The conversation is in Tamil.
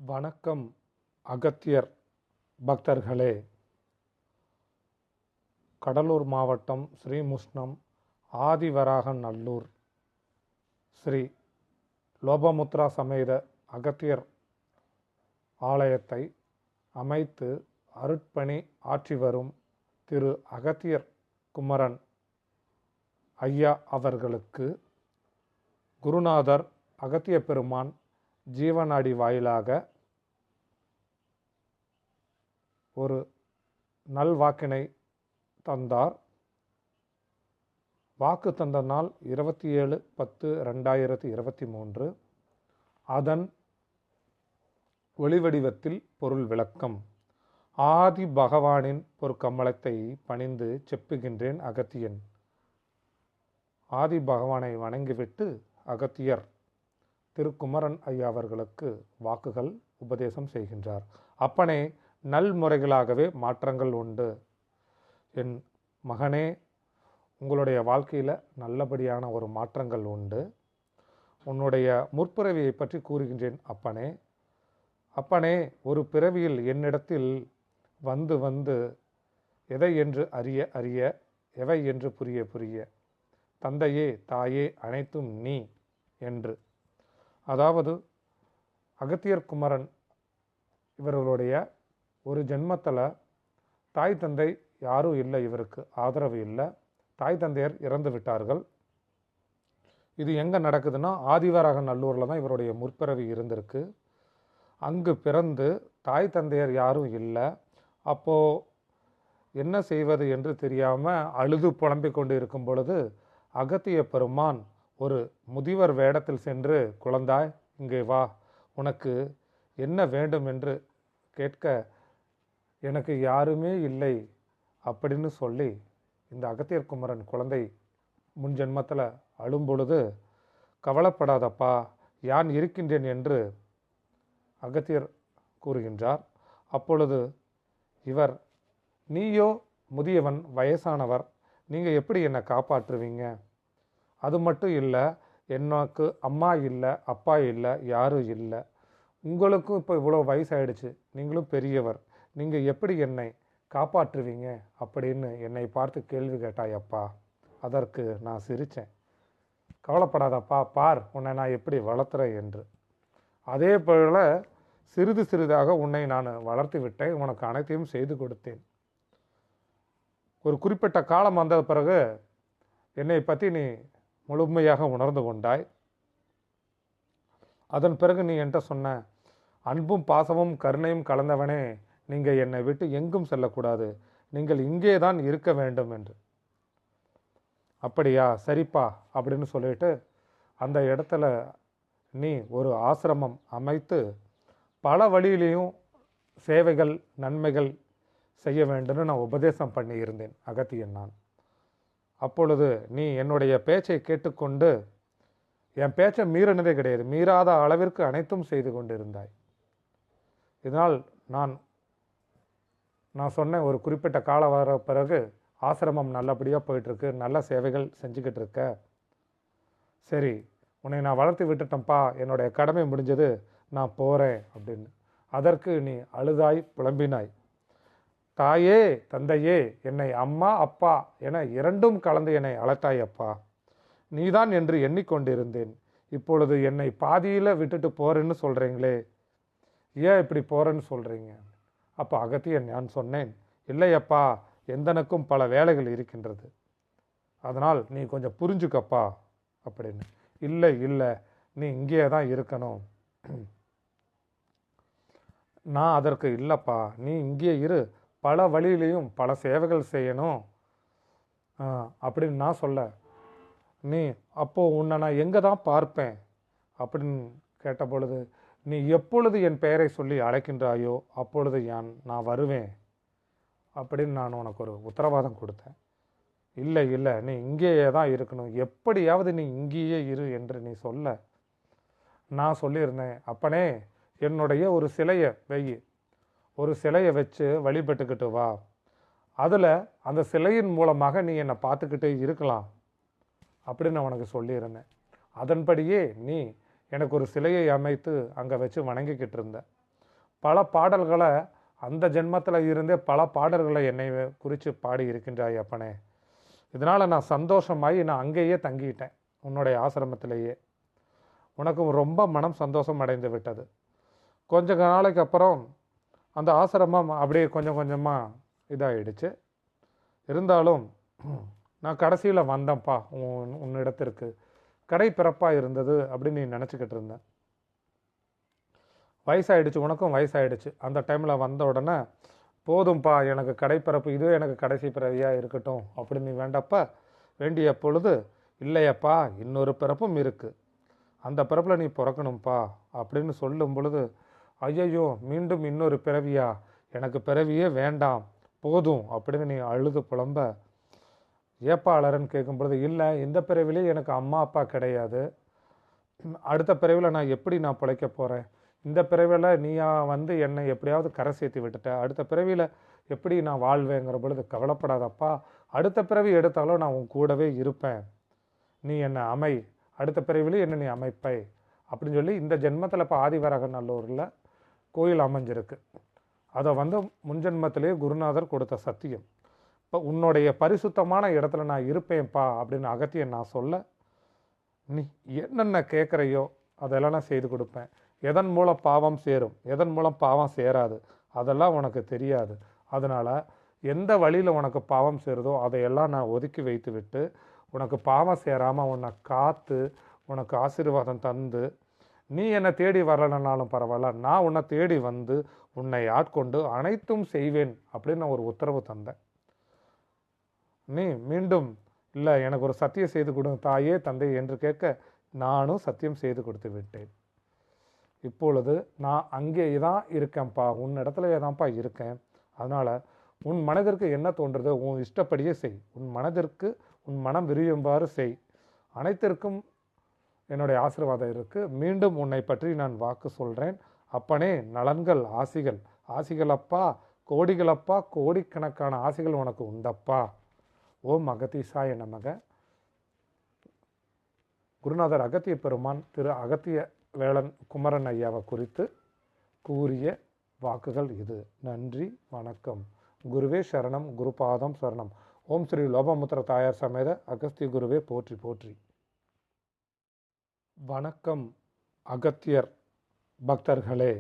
வணக்கம் அகத்தியர் பக்தர்களே. கடலூர் மாவட்டம் ஸ்ரீமுஷ்ணம் ஆதிவராகநல்லூர் ஸ்ரீ லோபமுத்ரா சமேத அகத்தியர் ஆலயத்தை அமைத்து அருட்பணி ஆற்றி வரும் திரு அகத்தியர் குமரன் ஐயா அவர்களுக்கு குருநாதர் அகத்திய பெருமான் ஜீவநாடி வாயிலாக ஒரு நல்வாக்கினை தந்தார். வாக்கு தந்த நாள் 27/10/2023. அதன் ஒளிவடிவத்தில் பொருள் விளக்கம். ஆதி பகவானின் பொற்கமலத்தை பணிந்து செப்புகின்றேன் அகத்தியன். ஆதி பகவானை வணங்கிவிட்டு அகத்தியர் திருக்குமரன் ஐயா அவர்களுக்கு வாக்குகள் உபதேசம் செய்கின்றார். அப்பனே, நல்முறைகளாகவே மாற்றங்கள் உண்டு. என் மகனே, உங்களுடைய வாழ்க்கையில் நல்லபடியான ஒரு மாற்றங்கள் உண்டு. உன்னுடைய முற்பிறவியை பற்றி கூறுகின்றேன் அப்பனே. அப்பனே, ஒரு பிறவியில் என்னிடத்தில் வந்து வந்து எதை என்று அறிய அறிய, எவை என்று புரிய புரிய, தந்தையே தாயே அனைத்தும் நீ என்று. அதாவது அகத்தியர் குமரன் இவர்களுடைய ஒரு ஜென்மத்தில் தாய் தந்தை யாரும் இல்லை, இவருக்கு ஆதரவு இல்லை. தாய் தந்தையர் இறந்து விட்டார்கள். இது எங்கே நடக்குதுன்னா ஆதிவராகநல்லூரில் தான் இவருடைய முற்பிறவி இருந்திருக்கு. அங்கு பிறந்து தாய் தந்தையர் யாரும் இல்லை. அப்போது என்ன செய்வது என்று தெரியாமல் அழுது புலம்பிக் கொண்டு இருக்கும் பொழுது அகத்திய பெருமான் ஒரு முதியவர் வேடத்தில் சென்று, குழந்தாய் இங்கே வா, உனக்கு என்ன வேண்டும் என்று கேட்க, எனக்கு யாருமே இல்லை அப்படின்னு சொல்லி இந்த அகத்தியர் குமரன் குழந்தை முன் ஜென்மத்தில் அழும் பொழுது, கவலைப்படாதப்பா, யான் இருக்கின்றேன் என்று அகத்தியர் கூறுகின்றார். அப்பொழுது இவர், நீயோ முதியவன், வயசானவர், நீங்கள் எப்படி என்னை காப்பாற்றுவீங்க? அது மட்டும் இல்லை, எனக்கு அம்மா இல்லை, அப்பா இல்லை, யாரும் இல்லை. உங்களுக்கும் இப்போ இவ்வளோ வயசாயிடுச்சு, நீங்களும் பெரியவர், நீங்கள் எப்படி என்னை காப்பாற்றுவீங்க அப்படின்னு என்னை பார்த்து கேள்வி கேட்டாயப்பா. அதற்கு நான் சிரித்தேன். கவலைப்படாதப்பா, பார் உன்னை நான் எப்படி வளர்த்துறேன் என்று. அதே போல் சிறிது சிறிதாக உன்னை நான் வளர்த்து விட்டேன், உனக்கு அனைத்தையும் செய்து கொடுத்தேன். ஒரு குறிப்பிட்ட காலம் வந்த பிறகு என்னை பற்றி நீ முழுமையாக உணர்ந்து கொண்டாய். அதன் பிறகு நீ என்கிட்ட சொன்ன, அன்பும் பாசமும் கருணையும் கலந்தவனே, நீங்கள் என்னை விட்டு எங்கும் செல்லக்கூடாது, நீங்கள் இங்கே தான் இருக்க வேண்டும் என்று. அப்படியா, சரிப்பா அப்படின்னு சொல்லிட்டு அந்த இடத்துல நீ ஒரு ஆசிரமம் அமைத்து பல வழியிலையும் சேவைகள் நன்மைகள் செய்ய வேண்டும்னு நான் உபதேசம் பண்ணியிருந்தேன் அகத்தியன் நான். அப்பொழுது நீ என்னுடைய பேச்சை கேட்டுக்கொண்டு, என் பேச்சை மீறினதே கிடையாது, மீறாத அளவிற்கு அனைத்தும் செய்து கொண்டிருந்தாய். இதனால் நான் சொன்ன ஒரு குறிப்பிட்ட காலம் வர பிறகு ஆசிரமம் நல்லபடியாக போயிட்டுருக்கு, நல்ல சேவைகள் செஞ்சுக்கிட்டு இருக்க. சரி, உன்னை நான் வளர்த்து விட்டுட்டேன்ப்பா, என்னுடைய கடமை முடிஞ்சது, நான் போகிறேன் அப்படின்னு. அதற்கு நீ அழுதாய், புலம்பினாய். தாயே தந்தையே, என்னை அம்மா அப்பா என இரண்டும் கலந்து என்னை அழைத்தாயப்பா. நீதான் என்று எண்ணிக்கொண்டிருந்தேன். இப்பொழுது என்னை பாதியில் விட்டுட்டு போறேன்னு சொல்கிறீங்களே, ஏன் இப்படி போகிறேன்னு சொல்கிறீங்க? அப்போ அகத்தியன் நான் சொன்னேன், இல்லையப்பா, எந்தனுக்கும் பல வேலைகள் இருக்கின்றது, அதனால் நீ கொஞ்சம் புரிஞ்சுக்கப்பா அப்படின்னு. இல்லை இல்லை, நீ இங்கே தான் இருக்கணும். நான் அதற்கு இல்லைப்பா, நீ இங்கே இரு, பல வழியிலையும் பல சேவைகள் செய்யணும் அப்படின்னு நான் சொல்ல, நீ அப்போது உன்னை நான் எங்கே தான் பார்ப்பேன் அப்படின்னு கேட்ட பொழுது, நீ எப்பொழுது என் பெயரை சொல்லி அழைக்கின்றாயோ அப்பொழுது நான் வருவேன் அப்படின்னு நான் உனக்கு ஒரு உத்தரவாதம் கொடுத்தேன். இல்லை இல்லை, நீ இங்கேயே தான் இருக்கணும், எப்படியாவது நீ இங்கேயே இரு என்று நீ சொல்ல, நான் சொல்லியிருந்தேன், அப்பனே என்னுடைய ஒரு சிலையை வெயி, ஒரு சிலையை வச்சு வழிபட்டுக்கிட்டு வா, அதில் அந்த சிலையின் மூலமாக நீ என்னை பார்த்துக்கிட்டே இருக்கலாம் அப்படின்னு நான் உனக்கு சொல்லியிருந்தேன். அதன்படியே நீ எனக்கு ஒரு சிலையை அமைத்து அங்கே வச்சு வணங்கிக்கிட்டு இருந்த. பல பாடல்களை அந்த ஜென்மத்தில் இருந்தே பல பாடல்களை என்னை குறித்து பாடி இருக்கின்றாய் அப்பனே. இதனால் நான் சந்தோஷமாகி நான் அங்கேயே தங்கிட்டேன், உன்னுடைய ஆசிரமத்திலேயே. உனக்கு ரொம்ப மனம் சந்தோஷம் அடைந்து விட்டது. கொஞ்ச நாளைக்கு அப்புறம் அந்த ஆசிரமம் அப்படியே கொஞ்சம் கொஞ்சமாக இதாகிடுச்சு. இருந்தாலும் நான் கடைசியில் வந்தேன்ப்பா உன்னிடத்திற்கு. கடை பிறப்பாக இருந்தது அப்படின்னு நீ நினச்சிக்கிட்டு இருந்தேன். வயசாகிடுச்சு, உனக்கும் வயசாகிடுச்சு. அந்த டைமில் வந்த உடனே போதும்ப்பா, எனக்கு கடைப்பிறப்பு இதுவே எனக்கு கடைசி பிறவியாக இருக்கட்டும் அப்படின்னு நீ வேண்டிய பொழுது, இல்லையப்பா இன்னொரு பிறப்பும் இருக்குது, அந்த பிறப்பில் நீ பிறக்கணும்ப்பா அப்படின்னு சொல்லும் பொழுது, ஐயையோ மீண்டும் இன்னொரு பிறவியா, எனக்கு பிறவியே வேண்டாம் போதும் அப்படின்னு நீ அழுது புலம்ப, ஏப்பா அலறன்னு கேட்கும் பொழுது, இல்லை இந்த பிறவிலே எனக்கு அம்மா அப்பா கிடையாது, அடுத்த பிறவியில் நான் எப்படி நான் பிழைக்க போகிறேன், இந்த பிறவியில் நீயா என்னை எப்படியாவது கரை சேர்த்து விட்டுட்ட, அடுத்த பிறவியில் எப்படி நான் வாழ்வேங்கிற பொழுது, கவலைப்படாதப்பா, அடுத்த பிறவி எடுத்தாலும் நான் உன் கூடவே இருப்பேன், நீ என்னை அமை, அடுத்த பிறவிலே என்ன நீ அமைப்பை அப்படின்னு சொல்லி இந்த ஜென்மத்தில் இப்போ ஆதிவரகநல்லூரில் கோயில் அமைஞ்சிருக்கு. அதை முன்ஜென்மத்திலே குருநாதர் கொடுத்த சத்தியம். இப்போ உன்னுடைய பரிசுத்தமான இடத்துல நான் இருப்பேன்ப்பா அப்படின்னு அகத்தியன் நான் சொல்ல, நீ என்னென்ன கேட்குறையோ அதெல்லாம் நான் செய்து கொடுப்பேன். எதன் மூலம் பாவம் சேரும், எதன் மூலம் பாவம் சேராது அதெல்லாம் உனக்கு தெரியாது. அதனால் எந்த வழியில் உனக்கு பாவம் சேருதோ அதையெல்லாம் நான் ஒதுக்கி வைத்து விட்டு, உனக்கு பாவம் சேராமல் உன்னை காத்து உனக்கு ஆசீர்வாதம் தந்து, நீ என்னை தேடி வரலனாலும் பரவாயில்ல, நான் உன்னை தேடி வந்து உன்னை ஆட்கொண்டு அனைத்தும் செய்வேன் அப்படின்னு நான் ஒரு உத்தரவு தந்தேன். நீ மீண்டும் இல்லை எனக்கு ஒரு சத்தியம் செய்து கொடுங்க தாயே தந்தை என்று கேட்க, நானும் சத்தியம் செய்து கொடுத்து விட்டேன். இப்பொழுது நான் அங்கே தான் இருக்கேன்ப்பா, உன் இடத்துல தான்ப்பா இருக்கேன். அதனால் உன் மனதிற்கு என்ன தோன்றுதோ உன் இஷ்டப்படியே செய், உன் மனதிற்கு உன் மனம் விரும்புமாறு செய், அனைத்திற்கும் என்னுடைய ஆசீர்வாதம் இருக்குது. மீண்டும் உன்னை பற்றி நான் வாக்கு சொல்கிறேன். அப்பனே நலன்கள் ஆசிகள், ஆசிகளப்பா கோடிகளப்பா, கோடிக்கணக்கான ஆசிகள் உனக்கு உண்டப்பா. ஓம் அகத்தீசாய நமக. குருநாதர் அகத்திய பெருமான் திரு அகத்திய வேளன் குமரன் ஐயாவை குறித்து கூறிய வாக்குகள் இது. நன்றி, வணக்கம். குருவே சரணம், குருபாதம் சரணம். ஓம் ஸ்ரீ லோபமுத்திர தாயார் சமேத அகஸ்திய குருவே போற்றி போற்றி. வணக்கம் அகத்தியர் பக்தர்களே.